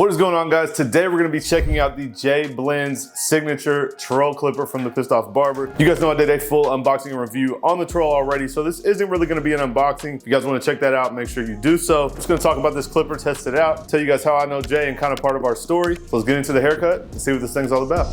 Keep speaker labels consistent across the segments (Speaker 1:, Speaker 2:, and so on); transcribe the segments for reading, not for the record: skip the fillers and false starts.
Speaker 1: What is going on, guys? Today we're going to be checking out the Jayblends signature troll clipper from thepissedoffbarber. You guys know I did a full unboxing and review on the troll already, so this isn't really going to be an unboxing. If you guys want to check that out, make sure you do so. I'm just going to talk about this clipper, test it out, tell you guys how I know Jay and kind of part of our story. So let's get into the haircut and see what this thing's all about.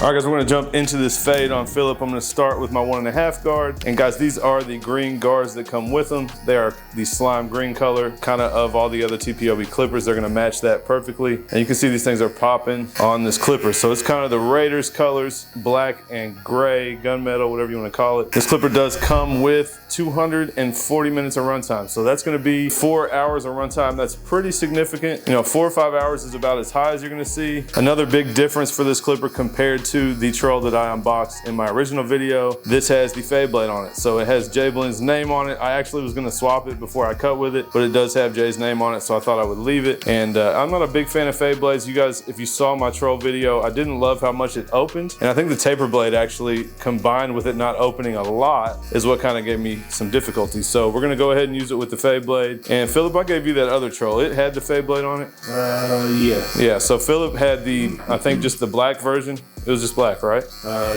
Speaker 1: All right, guys, we're gonna jump into this fade on Philip. I'm gonna start with my 1.5 guard. And guys, these are the green guards that come with them. They are the slime green color, kind of all the other TPOB clippers. They're gonna match that perfectly. And you can see these things are popping on this clipper. So it's kind of the Raiders colors, black and gray, gunmetal, whatever you wanna call it. This clipper does come with 240 minutes of runtime. So that's gonna be 4 hours of runtime. That's pretty significant. You know, 4 or 5 hours is about as high as you're gonna see. Another big difference for this clipper compared to the troll that I unboxed in my original video, this has the fade blade on it. So it has Jayblends' name on it. I actually was gonna swap it before I cut with it, but it does have Jay's name on it, so I thought I would leave it. And I'm not a big fan of fade blades. You guys, if you saw my troll video, I didn't love how much it opened. And I think the taper blade actually, combined with it not opening a lot, is what kind of gave me some difficulty. So we're gonna go ahead and use it with the fade blade. And Philip, I gave you that other troll. It had the fade blade on it?
Speaker 2: Yeah.
Speaker 1: Yeah, so Philip had the, I think just the black version. It was just black, right?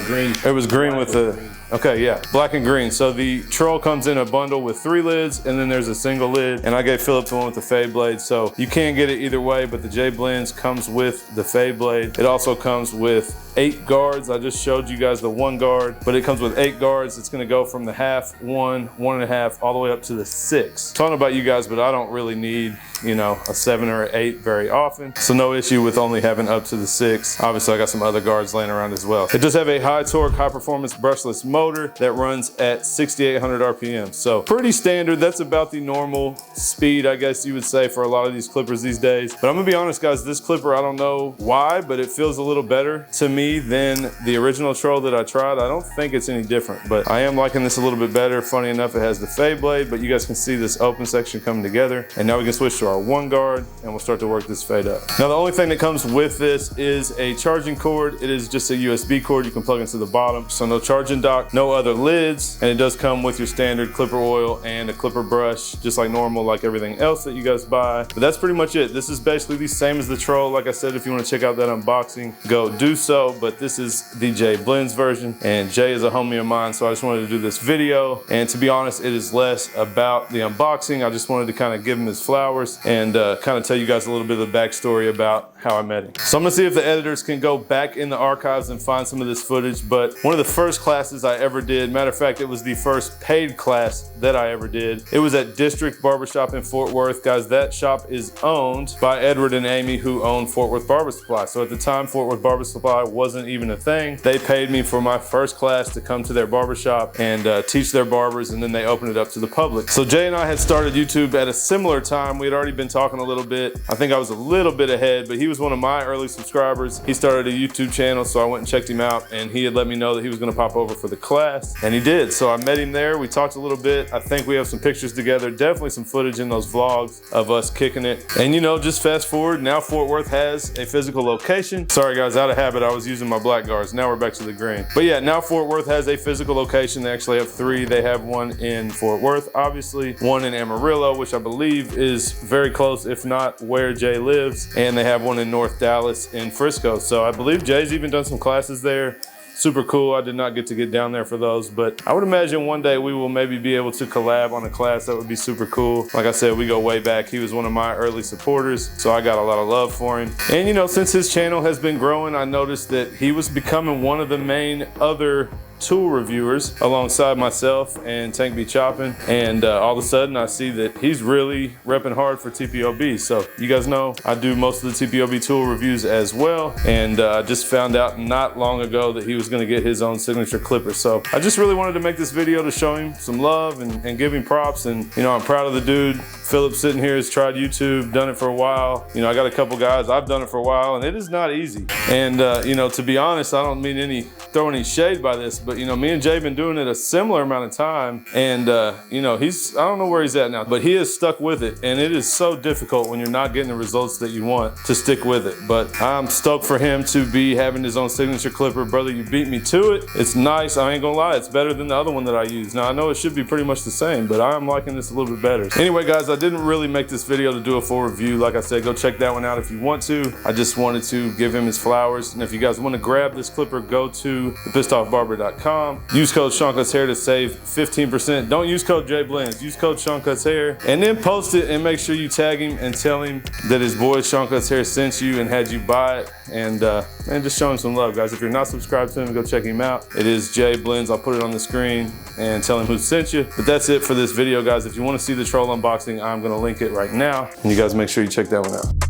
Speaker 2: Green.
Speaker 1: It was green with the, okay, yeah, black and green. So the troll comes in a bundle with 3 lids, and then there's a single lid. And I gave Philip the one with the fade blade. So you can get it either way, but the Jayblends comes with the fade blade. It also comes with 8 guards. I just showed you guys the 1 guard, but it comes with 8 guards. It's gonna go from the half, 1, 1.5, all the way up to the 6. I don't know about you guys, but I don't really need, you know, a 7 or an 8 very often. So no issue with only having up to the 6. Obviously, I got some other guards laying around as well. It does have a high torque, high performance brushless motor that runs at 6,800 RPM. So pretty standard. That's about the normal speed, I guess you would say, for a lot of these clippers these days. But I'm gonna be honest, guys, this clipper, I don't know why, but it feels a little better to me than the original troll that I tried. I don't think it's any different, but I am liking this a little bit better. Funny enough, it has the fade blade, but you guys can see this open section coming together. And now we can switch to our 1 guard and we'll start to work this fade up. Now, the only thing that comes with this is a charging cord. It is just a USB cord you can plug into the bottom. So no charging dock, no other lids. And it does come with your standard clipper oil and a clipper brush, just like normal, like everything else that you guys buy. But that's pretty much it. This is basically the same as the troll. Like I said, if you want to check out that unboxing, go do so. But this is the Jayblends version, and Jay is a homie of mine, so I just wanted to do this video. And to be honest, it is less about the unboxing. I just wanted to kind of give him his flowers and kind of tell you guys a little bit of the backstory about how I met him. So I'm gonna see if the editors can go back in the archives and find some of this footage. But one of the first classes I ever did, matter of fact, it was the first paid class that I ever did. It was at District Barbershop in Fort Worth. Guys, that shop is owned by Edward and Amy, who own Fort Worth Barber Supply. So at the time, Fort Worth Barber Supply wasn't even a thing. They paid me for my first class to come to their barbershop and teach their barbers, and then they opened it up to the public. So Jay and I had started YouTube at a similar time. We had already been talking a little bit. I think I was a little bit ahead, but he was one of my early subscribers. He started a YouTube channel, so I went and checked him out, and he had let me know that he was gonna pop over for the class, and he did. So I met him there. We talked a little bit. I think we have some pictures together, definitely some footage in those vlogs of us kicking it. And you know, just fast forward, now Fort Worth has a physical location. Sorry guys, out of habit, I was using my black guards. Now we're back to the green. But yeah, now Fort Worth has a physical location. They actually have 3. They have one in Fort Worth, obviously, one in Amarillo, which I believe is very close, if not where Jay lives. And they have one in North Dallas in Frisco. So I believe Jay's even done some classes there. Super cool. I did not get to get down there for those, but I would imagine one day we will maybe be able to collab on a class. That would be super cool. Like I said, we go way back. He was one of my early supporters, so I got a lot of love for him. And you know, since his channel has been growing, I noticed that he was becoming one of the main other tool reviewers alongside myself and Tank Be Chopping, and all of a sudden I see that he's really repping hard for TPOB. So you guys know I do most of the TPOB tool reviews as well, and I just found out not long ago that he was going to get his own signature clipper. So I just really wanted to make this video to show him some love and give him props. And you know, I'm proud of the dude. Philip sitting here has tried YouTube, done it for a while. You know, I got a couple guys, I've done it for a while, and it is not easy. And you know, to be honest, I don't mean throw any shade by this, but you know, me and Jay have been doing it a similar amount of time, and you know, I don't know where he's at now, but he has stuck with it, and it is so difficult when you're not getting the results that you want to stick with it. But I'm stoked for him to be having his own signature clipper. Brother, you beat me to it. It's nice, I ain't gonna lie, it's better than the other one that I use. Now I know it should be pretty much the same, but I'm liking this a little bit better. Anyway guys, I didn't really make this video to do a full review. Like I said, go check that one out if you want to. I just wanted to give him his flowers. And if you guys want to grab this clipper, go to thepissedoffbarber.com. Use code Seancutshair to save 15%. Don't use code Jayblends, use code Seancutshair. And then post it and make sure you tag him and tell him that his boy Seancutshair sent you and had you buy it. And just show him some love, guys. If you're not subscribed to him, go check him out. It is Jayblends. I'll put it on the screen and tell him who sent you. But that's it for this video, guys. If you want to see the troll unboxing, I'm going to link it right now. And you guys make sure you check that one out.